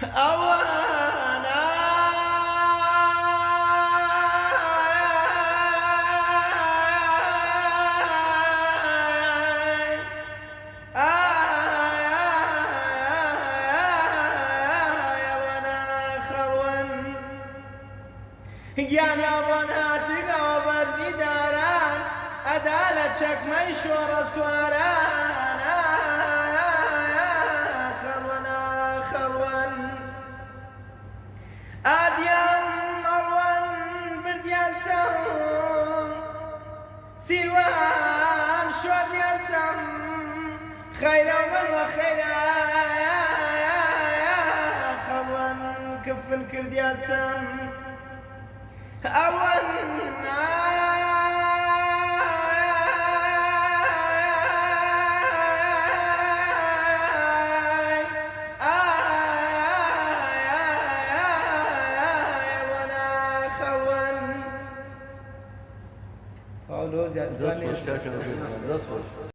أوانا گیانی ئەڕۆناتیگە ئەوە بەرزی داران ئەدا لە چەکمەی شۆڕە سواران خەڵوەنە خەڵوەن ئادیان مەڕوەن بردیان سەم سیروان شۆردیان سەم خەیرەوەن وە خەیرە خەڵوەن کفن کردیان سەم أولنا دست باش